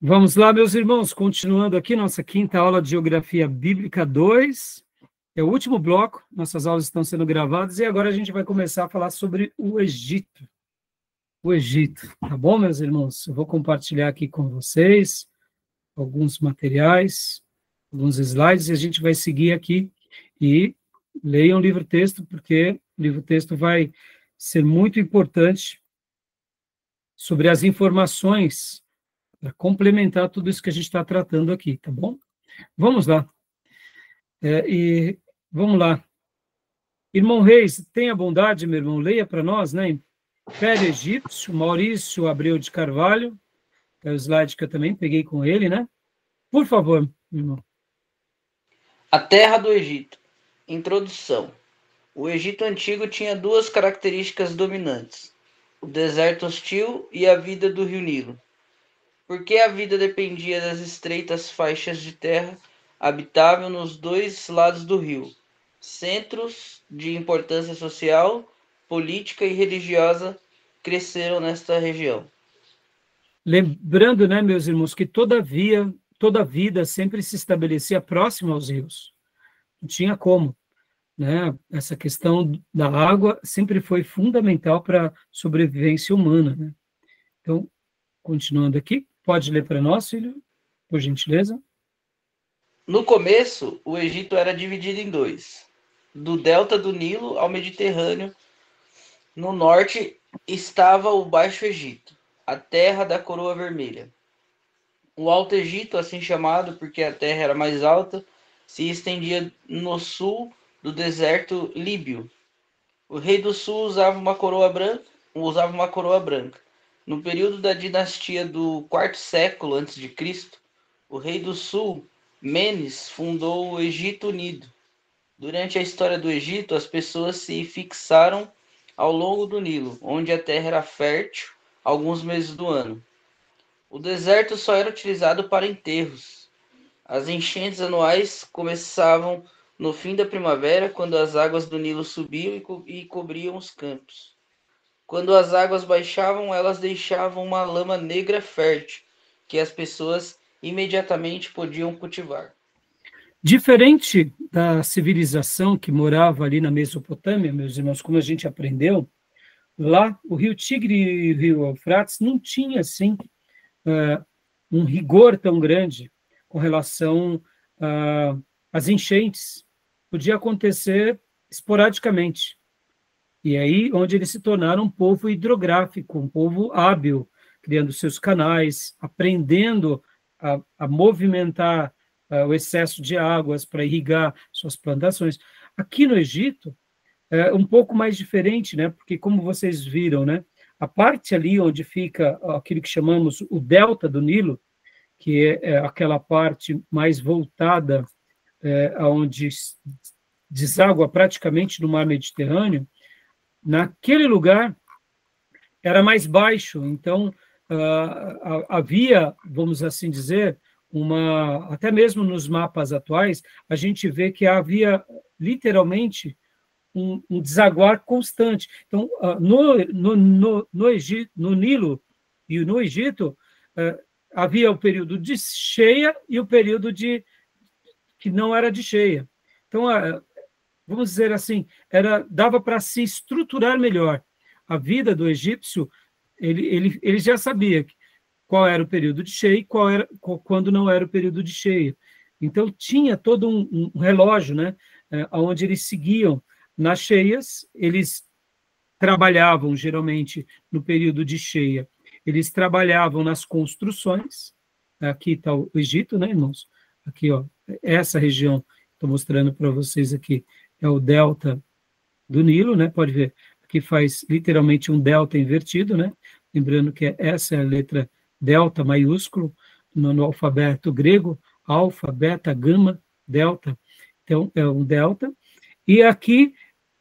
Vamos lá, meus irmãos, continuando aqui nossa quinta aula de Geografia Bíblica 2. É o último bloco, nossas aulas estão sendo gravadas, e agora a gente vai começar a falar sobre o Egito. O Egito, tá bom, meus irmãos? Eu vou compartilhar aqui com vocês alguns materiais, alguns slides, e a gente vai seguir aqui e leiam o livro-texto, porque o livro-texto vai ser muito importante sobre as informações para complementar tudo isso que a gente está tratando aqui, tá bom? Vamos lá. Vamos lá. Irmão Reis, tenha bondade, meu irmão, leia para nós, né? Império Egípcio, Maurício Abreu de Carvalho, é o slide que eu também peguei com ele, né? Por favor, irmão. A terra do Egito. Introdução. O Egito Antigo tinha duas características dominantes: o deserto hostil e a vida do rio Nilo. Porque a vida dependia das estreitas faixas de terra habitável nos dois lados do rio, centros de importância social, política e religiosa cresceram nesta região. Lembrando, né, meus irmãos, que toda vida sempre se estabelecia próximo aos rios. Não tinha como, né? Essa questão da água sempre foi fundamental para a sobrevivência humana, né? Então, continuando aqui, pode ler para nós, filho, por gentileza. No começo, o Egito era dividido em dois. Do delta do Nilo ao Mediterrâneo, no norte estava o Baixo Egito, a terra da coroa vermelha. O Alto Egito, assim chamado porque a terra era mais alta, se estendia no sul do deserto líbio. O rei do sul usava uma coroa branca. No período da dinastia do quarto século a.C., o rei do sul, Menes, fundou o Egito Unido. Durante a história do Egito, as pessoas se fixaram ao longo do Nilo, onde a terra era fértil alguns meses do ano. O deserto só era utilizado para enterros. As enchentes anuais começavam no fim da primavera, quando as águas do Nilo subiam e cobriam os campos. Quando as águas baixavam, elas deixavam uma lama negra fértil, que as pessoas imediatamente podiam cultivar. Diferente da civilização que morava ali na Mesopotâmia, meus irmãos, como a gente aprendeu, lá o rio Tigre e o rio Eufrates não tinha, assim, um rigor tão grande com relação às enchentes. Podia acontecer esporadicamente. E aí, onde eles se tornaram um povo hidrográfico, um povo hábil, criando seus canais, aprendendo a movimentar o excesso de águas para irrigar suas plantações. Aqui no Egito, é um pouco mais diferente, né? Porque, como vocês viram, né? A parte ali onde fica aquilo que chamamos o delta do Nilo, que é aquela parte mais voltada aonde deságua praticamente no mar Mediterrâneo, naquele lugar era mais baixo, então havia, vamos assim dizer, até mesmo nos mapas atuais, a gente vê que havia literalmente um desaguar constante. Então, no Egito, no Nilo e no Egito, havia o período de cheia e o período que não era de cheia. Então, vamos dizer assim, dava para se estruturar melhor. A vida do egípcio, ele já sabia qual era o período de cheia e quando não era o período de cheia. Então, tinha todo um relógio, né, onde eles seguiam. Nas cheias, eles trabalhavam, geralmente, no período de cheia, eles trabalhavam nas construções. Aqui está o Egito, né, irmãos? Aqui, ó, essa região, estou mostrando para vocês aqui, é o delta do Nilo, né? Pode ver, aqui faz literalmente um delta invertido, né? Lembrando que essa é a letra delta maiúsculo no alfabeto grego, alfa, beta, gama, delta. Então, é um delta. E aqui,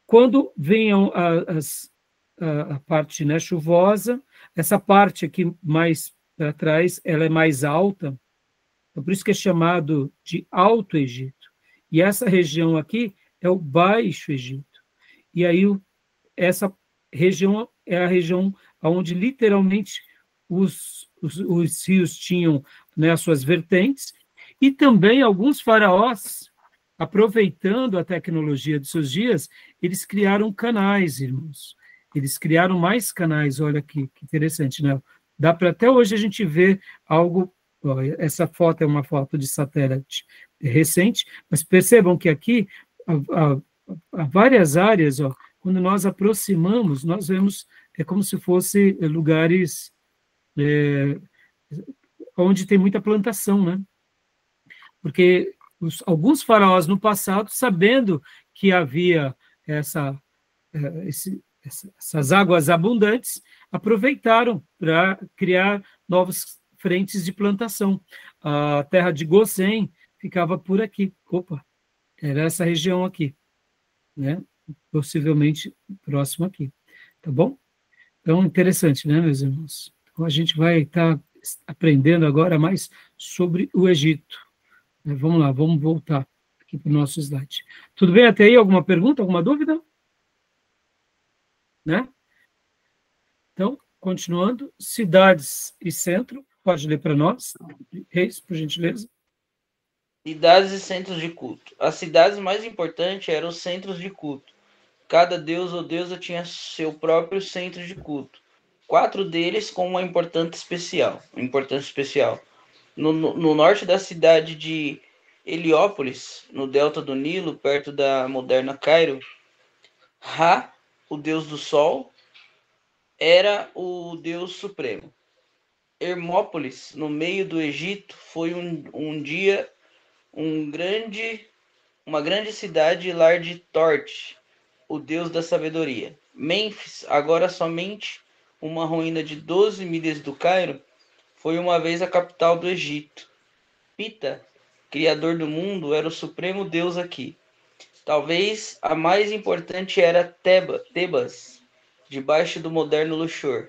quando vem a parte, né, chuvosa, essa parte aqui mais para trás, ela é mais alta, então, por isso que é chamado de Alto Egito. E essa região aqui é o Baixo Egito. E aí, essa região é a região onde, literalmente, os rios tinham né, as suas vertentes, e também alguns faraós, aproveitando a tecnologia de seus dias, eles criaram canais, irmãos. Eles criaram mais canais, olha aqui, que interessante, né? Dá para até hoje a gente ver algo. Ó, essa foto é uma foto de satélite recente, mas percebam que aqui há várias áreas, ó, quando nós aproximamos, nós vemos, é como se fosse lugares onde tem muita plantação, né? Porque alguns faraós no passado, sabendo que havia essas águas abundantes, aproveitaram para criar novas frentes de plantação. A terra de Gósen ficava por aqui. Opa, era essa região aqui, né? Possivelmente próximo aqui, tá bom? Então, interessante, né, meus irmãos? Então, a gente vai estar aprendendo agora mais sobre o Egito. Vamos lá, vamos voltar aqui para o nosso slide. Tudo bem até aí? Alguma pergunta, alguma dúvida? Né? Então, continuando, cidades e centro, pode ler para nós, Reis, por gentileza. Cidades e centros de culto. As cidades mais importantes eram os centros de culto. Cada deus ou deusa tinha seu próprio centro de culto. 4 deles com uma importância especial. No norte da cidade de Heliópolis, no delta do Nilo, perto da moderna Cairo, Ra, o deus do sol, era o deus supremo. Hermópolis, no meio do Egito, foi um dia uma grande cidade lar de Tort, o deus da sabedoria. Mênfis, agora somente uma ruína de 12 milhas do Cairo, foi uma vez a capital do Egito. Pita, criador do mundo, era o supremo deus aqui. Talvez a mais importante era Tebas, debaixo do moderno Luxor,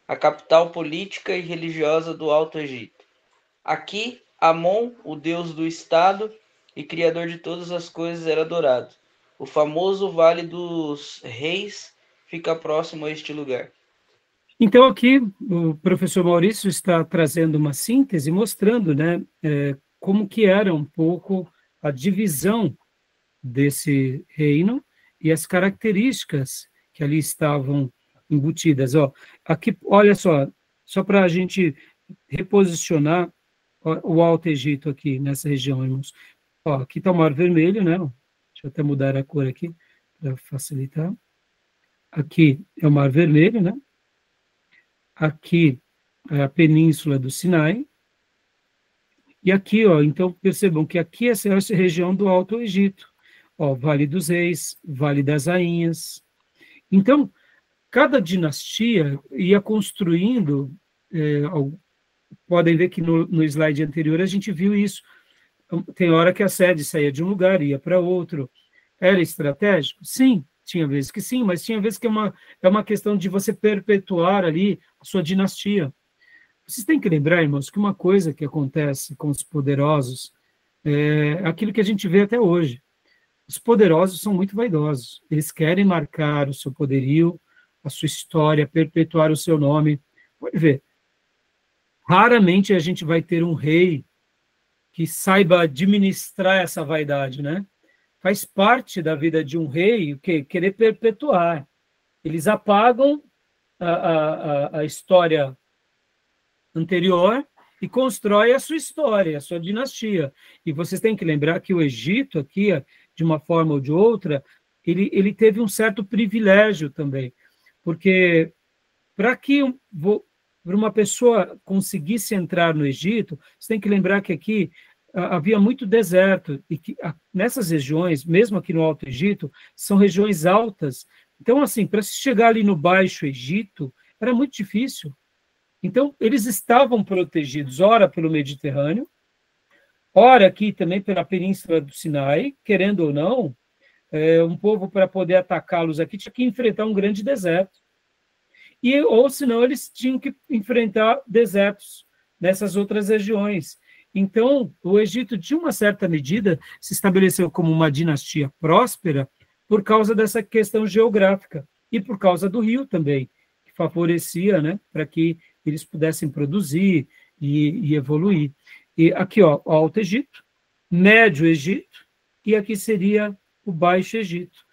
a capital política e religiosa do Alto Egito. Aqui, Amon, o deus do Estado e criador de todas as coisas, era adorado. O famoso Vale dos Reis fica próximo a este lugar. Então, aqui, o professor Maurício está trazendo uma síntese, mostrando, né, como que era um pouco a divisão desse reino e as características que ali estavam embutidas. Ó, aqui, olha só para a gente reposicionar o Alto Egito aqui, nessa região, irmãos. Ó, aqui está o Mar Vermelho, né? Deixa eu até mudar a cor aqui, para facilitar. Aqui é o Mar Vermelho, né? Aqui é a Península do Sinai. E aqui, ó, então percebam que aqui essa é a região do Alto Egito. Ó, Vale dos Reis, Vale das Rainhas. Então, cada dinastia ia construindo, podem ver que no slide anterior a gente viu isso. Tem hora que a sede saía de um lugar, ia para outro. Era estratégico? Sim, tinha vezes que sim, mas tinha vezes que é uma questão de você perpetuar ali a sua dinastia. Vocês têm que lembrar, irmãos, que uma coisa que acontece com os poderosos é aquilo que a gente vê até hoje. Os poderosos são muito vaidosos. Eles querem marcar o seu poderio, a sua história, perpetuar o seu nome. Pode ver. Raramente a gente vai ter um rei que saiba administrar essa vaidade, né? Faz parte da vida de um rei o quê? Querer perpetuar. Eles apagam a história anterior e constroem a sua história, a sua dinastia. E vocês têm que lembrar que o Egito aqui, de uma forma ou de outra, ele teve um certo privilégio também, porque para que uma pessoa conseguisse entrar no Egito, você tem que lembrar que aqui havia muito deserto, e que nessas regiões, mesmo aqui no Alto Egito, são regiões altas. Então, assim, para se chegar ali no Baixo Egito, era muito difícil. Então, eles estavam protegidos, ora pelo Mediterrâneo, ora aqui também pela Península do Sinai, querendo ou não, um povo para poder atacá-los aqui tinha que enfrentar um grande deserto. Ou senão eles tinham que enfrentar desertos nessas outras regiões. Então, o Egito, de uma certa medida, se estabeleceu como uma dinastia próspera por causa dessa questão geográfica e por causa do rio também, que favorecia, né, para que que eles pudessem produzir e evoluir. E aqui, ó, o Alto Egito, Médio Egito, e aqui seria o Baixo Egito.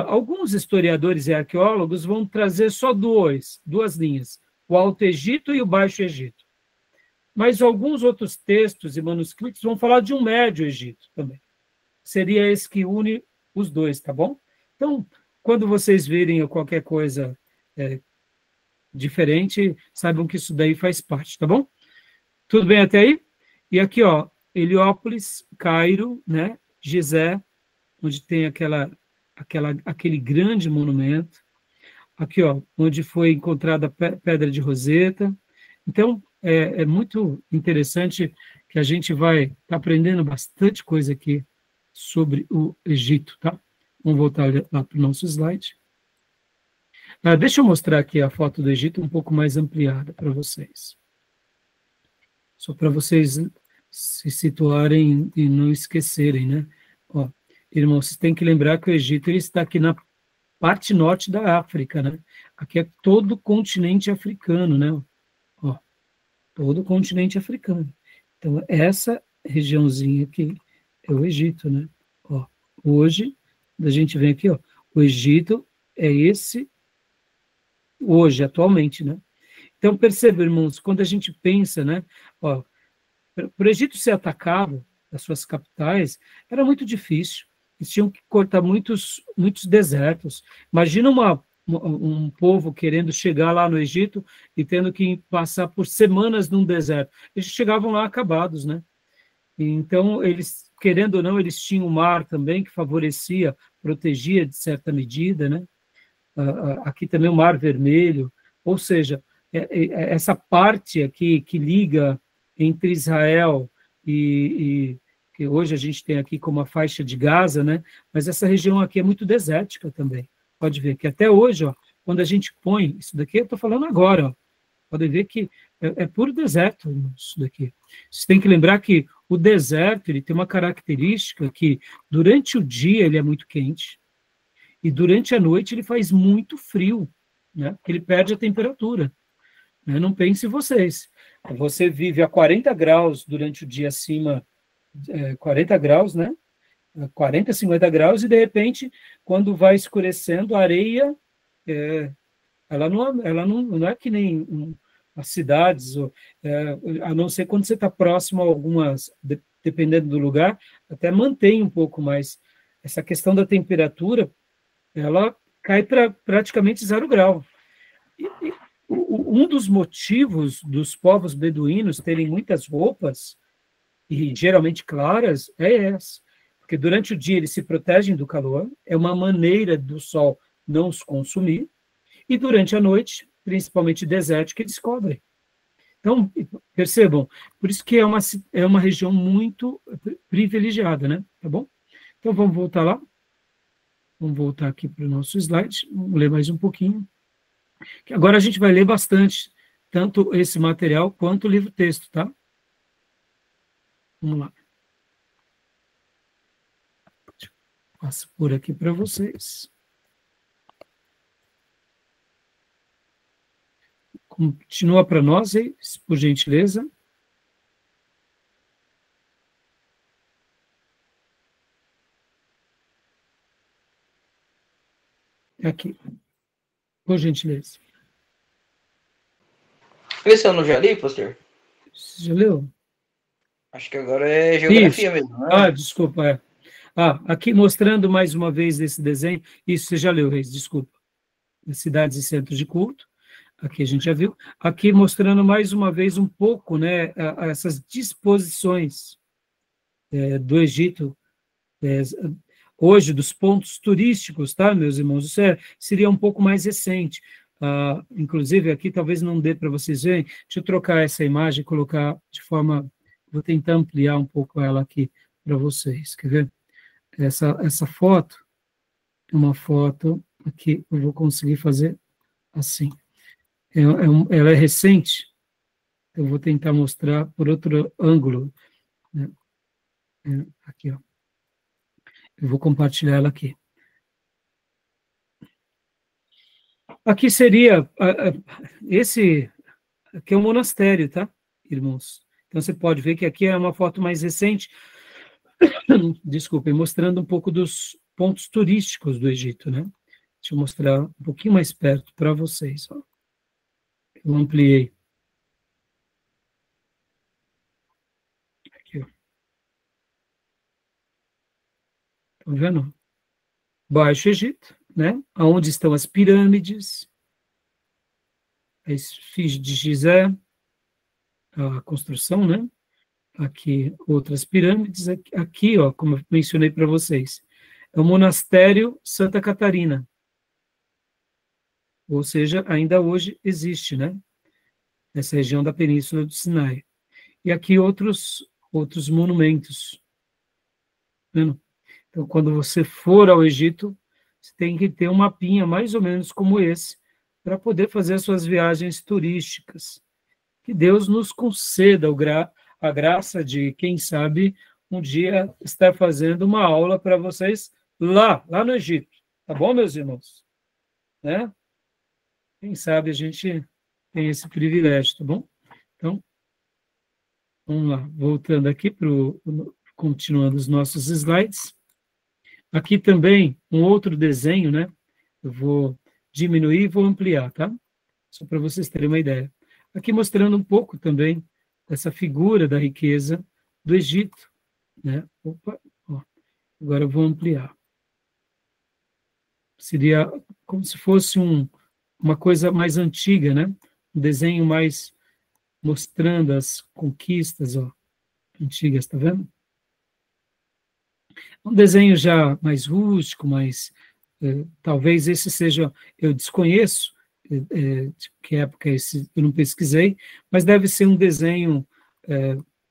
Alguns historiadores e arqueólogos vão trazer só duas linhas, o Alto Egito e o Baixo Egito. Mas alguns outros textos e manuscritos vão falar de um Médio Egito também. Seria esse que une os dois, tá bom? Então, quando vocês virem qualquer coisa diferente, saibam que isso daí faz parte, tá bom? Tudo bem até aí? E aqui, ó, Heliópolis, Cairo, né? Gizé, onde tem aquele grande monumento. Aqui, ó, onde foi encontrada a Pedra de Roseta. Então, é muito interessante que a gente vai estar aprendendo bastante coisa aqui sobre o Egito, tá? Vamos voltar lá para o nosso slide. Deixa eu mostrar aqui a foto do Egito um pouco mais ampliada para vocês. Só para vocês se situarem e não esquecerem, né? Ó, irmãos, vocês têm que lembrar que o Egito ele está aqui na parte norte da África, né? Aqui é todo o continente africano, né? Ó, todo o continente africano. Então, essa regiãozinha aqui é o Egito, né? Ó, hoje, a gente vem aqui, ó, o Egito é esse hoje, atualmente, né? Então, perceba, irmãos, quando a gente pensa, né, ó, para o Egito ser atacado, as suas capitais, era muito difícil. Eles tinham que cortar muitos desertos. Imagina um povo querendo chegar lá no Egito e tendo que passar por semanas num deserto. Eles chegavam lá acabados, né? Então, eles, querendo ou não, eles tinham o mar também, que favorecia, protegia de certa medida, né? Aqui também o Mar Vermelho, ou seja, essa parte aqui que liga entre Israel e que hoje a gente tem aqui como a faixa de Gaza, né? Mas essa região aqui é muito desértica também. Pode ver que até hoje, ó, quando a gente põe isso daqui, eu estou falando agora, ó, podem ver que é puro deserto isso daqui. Você tem que lembrar que o deserto ele tem uma característica que durante o dia ele é muito quente e durante a noite ele faz muito frio, né? Porque ele perde a temperatura. Né? Não pense vocês. Você vive a 40 graus durante o dia acima, 40 graus, né? 40, 50 graus, e de repente, quando vai escurecendo, a areia, ela não é que nem as cidades, a não ser quando você está próximo a algumas, dependendo do lugar, até mantém um pouco mais. Essa questão da temperatura, ela cai para praticamente 0 grau. Um dos motivos dos povos beduínos terem muitas roupas, e geralmente claras, é essa. Porque durante o dia eles se protegem do calor, é uma maneira do sol não os consumir, e durante a noite, principalmente desértica, eles cobrem. Então, percebam, por isso que é uma região muito privilegiada, né? Tá bom? Então, vamos voltar lá. Vamos voltar aqui para o nosso slide, vamos ler mais um pouquinho. Que agora a gente vai ler bastante, tanto esse material quanto o livro-texto, tá? Vamos lá. Passo por aqui para vocês. Continua para nós, por gentileza. Aqui, por gentileza. Esse eu não já li, pastor? Você já leu? Acho que agora é geografia Isso. mesmo, né? Desculpa, aqui mostrando mais uma vez esse desenho. Isso, você já leu, Reis, desculpa. Cidades e centros de culto. Aqui a gente já viu. Aqui mostrando mais uma vez um pouco, né, essas disposições do Egito, hoje, dos pontos turísticos, tá, meus irmãos? Isso seria um pouco mais recente. Inclusive, aqui talvez não dê para vocês verem. Deixa eu trocar essa imagem e colocar de forma... Vou tentar ampliar um pouco ela aqui para vocês. Quer ver? Essa foto é uma foto que eu vou conseguir fazer assim. Ela é recente. Eu vou tentar mostrar por outro ângulo. Né? Aqui, ó. Eu vou compartilhar ela aqui. Aqui seria esse aqui é um monastério, tá, irmãos? Então, você pode ver que aqui é uma foto mais recente, desculpem, mostrando um pouco dos pontos turísticos do Egito, né? Deixa eu mostrar um pouquinho mais perto para vocês. Ó. Eu ampliei. Aqui, ó. Estão vendo? Baixo Egito, né? Onde estão as pirâmides, a esfinge de Gizé, a construção, né? Aqui, outras pirâmides. Aqui, ó, como eu mencionei para vocês, é o Monastério Santa Catarina. Ou seja, ainda hoje existe, né? Nessa região da Península do Sinai. E aqui outros monumentos. Vendo? Então, quando você for ao Egito, você tem que ter um mapinha mais ou menos como esse, para poder fazer as suas viagens turísticas. Que Deus nos conceda a graça de, quem sabe, um dia estar fazendo uma aula para vocês lá no Egito. Tá bom, meus irmãos? Né? Quem sabe a gente tem esse privilégio, tá bom? Então, vamos lá, voltando aqui continuando os nossos slides. Aqui também um outro desenho, né? Eu vou diminuir e vou ampliar, tá? Só para vocês terem uma ideia. Aqui mostrando um pouco também dessa figura da riqueza do Egito, né? Opa, ó, agora eu vou ampliar. Seria como se fosse uma coisa mais antiga, né? Um desenho mais mostrando as conquistas, ó, antigas, tá vendo? Um desenho já mais rústico, talvez esse seja, eu desconheço, de que época é esse, eu não pesquisei, mas deve ser um desenho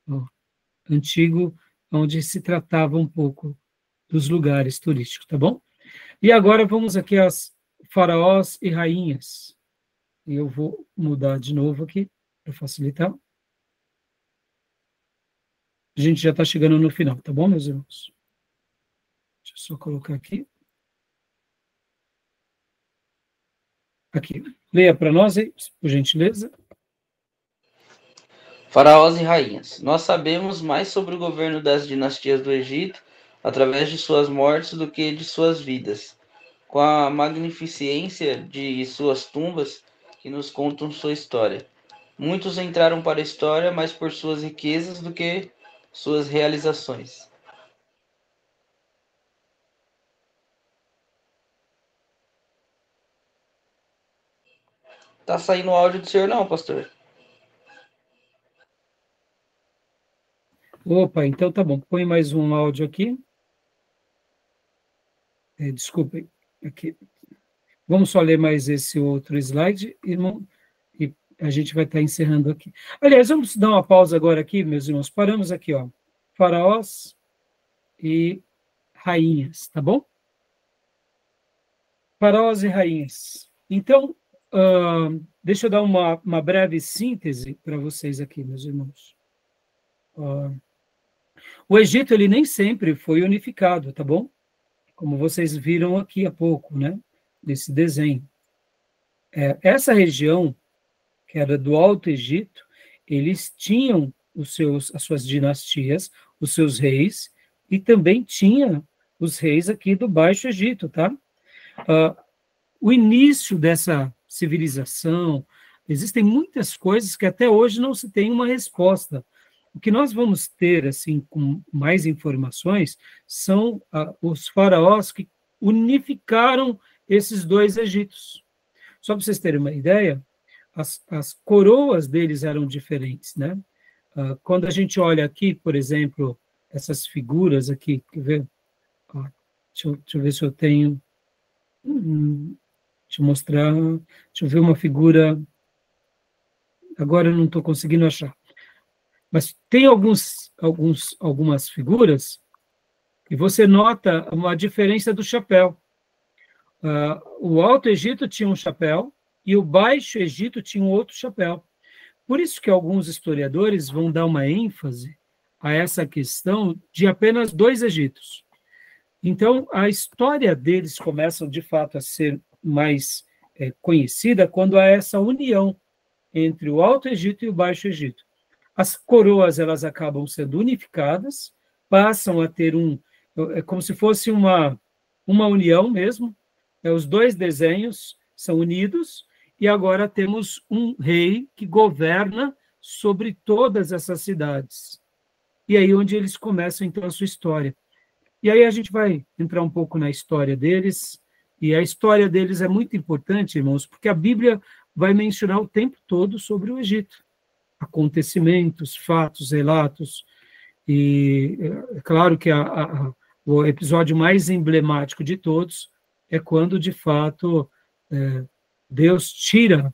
ó, antigo, onde se tratava um pouco dos lugares turísticos, tá bom? E agora vamos aqui às faraós e rainhas. E eu vou mudar de novo aqui, para facilitar. A gente já está chegando no final, tá bom, meus irmãos? Deixa eu só colocar aqui. Aqui. Leia para nós aí, por gentileza. Faraós e rainhas. Nós sabemos mais sobre o governo das dinastias do Egito através de suas mortes do que de suas vidas, com a magnificência de suas tumbas que nos contam sua história. Muitos entraram para a história mais por suas riquezas do que suas realizações. Tá saindo o áudio do senhor não, pastor? Opa, então tá bom. Põe mais um áudio aqui. Desculpem, aqui. Vamos só ler mais esse outro slide, irmão, e a gente vai estar encerrando aqui. Aliás, vamos dar uma pausa agora aqui, meus irmãos. Paramos aqui, ó. Faraós e rainhas, tá bom? Faraós e rainhas. Então, deixa eu dar uma breve síntese para vocês aqui, meus irmãos. O Egito, ele nem sempre foi unificado, tá bom? Como vocês viram aqui há pouco, né? Nesse desenho. Essa região, que era do Alto Egito, eles tinham as suas dinastias, os seus reis, e também tinha os reis aqui do Baixo Egito, tá? O início dessa civilização, existem muitas coisas que até hoje não se tem uma resposta. O que nós vamos ter, assim, com mais informações, são os faraós que unificaram esses dois Egitos. Só para vocês terem uma ideia, as coroas deles eram diferentes, né? Quando a gente olha aqui, por exemplo, essas figuras aqui, quer ver? Deixa eu ver se eu tenho... deixa eu mostrar... Deixa eu ver uma figura... Agora eu não estou conseguindo achar. Mas tem algumas figuras e você nota uma diferença do chapéu. O Alto Egito tinha um chapéu e o Baixo Egito tinha um outro chapéu. Por isso que alguns historiadores vão dar uma ênfase a essa questão de apenas dois Egitos. Então, a história deles começa, de fato, a ser mais conhecida quando há essa união entre o Alto Egito e o Baixo Egito. As coroas, elas acabam sendo unificadas, passam a ter é como se fosse uma união mesmo, os dois desenhos são unidos, e agora temos um rei que governa sobre todas essas cidades. E aí onde eles começam, então, a sua história. E aí a gente vai entrar um pouco na história deles, e a história deles é muito importante, irmãos, porque a Bíblia vai mencionar o tempo todo sobre o Egito. Acontecimentos, fatos, relatos, e é claro que o episódio mais emblemático de todos é quando, de fato, Deus tira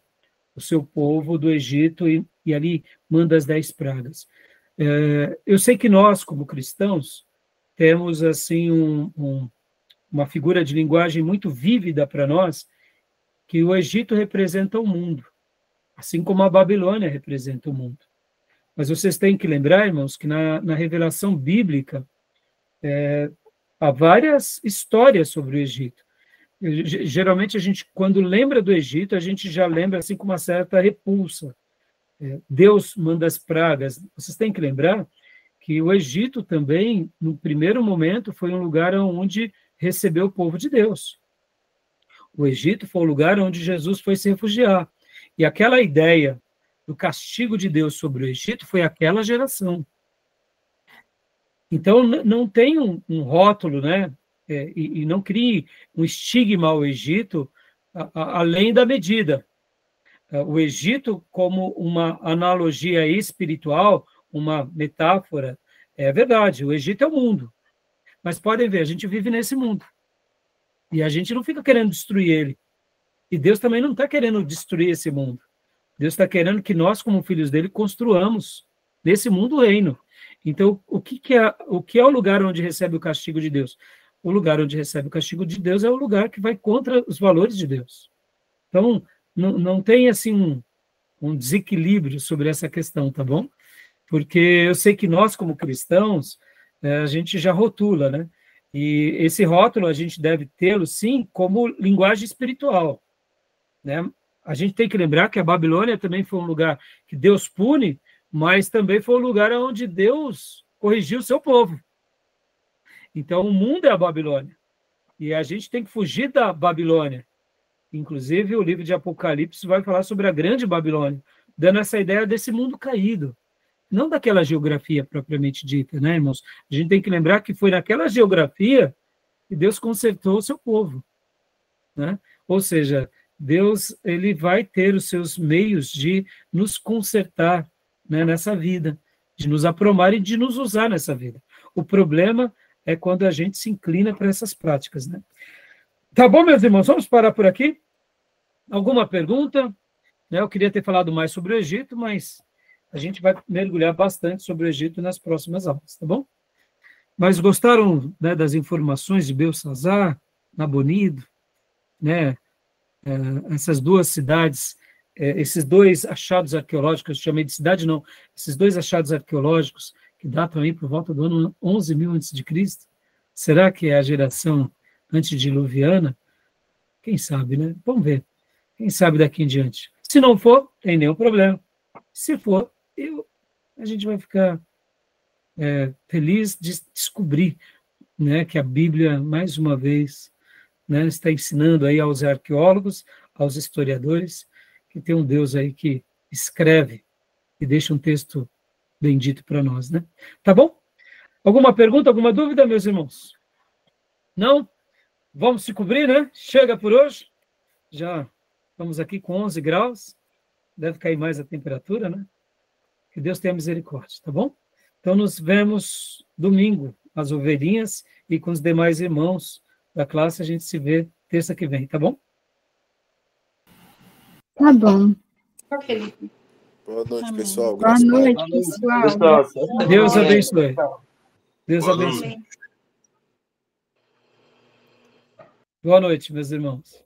o seu povo do Egito e ali manda as 10 pragas. Eu sei que nós, como cristãos, temos assim uma figura de linguagem muito vívida para nós, que o Egito representa o mundo, assim como a Babilônia representa o mundo. Mas vocês têm que lembrar, irmãos, que na revelação bíblica há várias histórias sobre o Egito. Geralmente, a gente, quando lembra do Egito, a gente já lembra assim com uma certa repulsa. Deus manda as pragas. Vocês têm que lembrar que o Egito também, no primeiro momento, foi um lugar onde recebeu o povo de Deus. O Egito foi o lugar onde Jesus foi se refugiar. E aquela ideia do castigo de Deus sobre o Egito foi aquela geração. Então, não tem um rótulo, né? E não crie um estigma ao Egito além da medida. O Egito, como uma analogia espiritual, uma metáfora, é verdade, o Egito é o mundo. Mas podem ver, a gente vive nesse mundo. E a gente não fica querendo destruir ele. E Deus também não está querendo destruir esse mundo. Deus está querendo que nós, como filhos dele, construamos nesse mundo o reino. Então, o que é o lugar onde recebe o castigo de Deus? O lugar onde recebe o castigo de Deus é o lugar que vai contra os valores de Deus. Então, não tem assim um desequilíbrio sobre essa questão, tá bom? Porque eu sei que nós, como cristãos, a gente já rotula, né? E esse rótulo a gente deve tê-lo, sim, como linguagem espiritual, né? A gente tem que lembrar que a Babilônia também foi um lugar que Deus pune, mas também foi um lugar onde Deus corrigiu o seu povo. Então, o mundo é a Babilônia. E a gente tem que fugir da Babilônia. Inclusive, o livro de Apocalipse vai falar sobre a grande Babilônia, dando essa ideia desse mundo caído. Não daquela geografia propriamente dita, né, irmãos? A gente tem que lembrar que foi naquela geografia que Deus consertou o seu povo, né? Ou seja, Deus, ele vai ter os seus meios de nos consertar, né, nessa vida, de nos apromar e de nos usar nessa vida. O problema é quando a gente se inclina para essas práticas, né? Tá bom, meus irmãos? Vamos parar por aqui? Alguma pergunta? Eu queria ter falado mais sobre o Egito, mas a gente vai mergulhar bastante sobre o Egito nas próximas aulas, tá bom? Mas gostaram, né, das informações de Belsazar, Nabonido, né? Essas duas cidades, esses dois achados arqueológicos, eu chamei de cidade não, esses dois achados arqueológicos que datam aí por volta do ano 11.000 a.C., será que é a geração antediluviana? Quem sabe, né? Vamos ver. Quem sabe daqui em diante. Se não for, tem nenhum problema. Se for, a gente vai ficar feliz de descobrir, né, que a Bíblia, mais uma vez, né, está ensinando aí aos arqueólogos, aos historiadores, que tem um Deus aí que escreve e deixa um texto bendito para nós, né? Tá bom? Alguma pergunta, alguma dúvida, meus irmãos? Não? Vamos se cobrir, né? Chega por hoje. Já estamos aqui com 11 graus. Deve cair mais a temperatura, né? Que Deus tenha misericórdia, tá bom? Então, nos vemos domingo, as ovelhinhas, e com os demais irmãos da classe, a gente se vê terça que vem, tá bom? Tá bom. Boa noite, pessoal. Boa noite, pessoal. Deus abençoe. Deus abençoe. Boa noite, meus irmãos.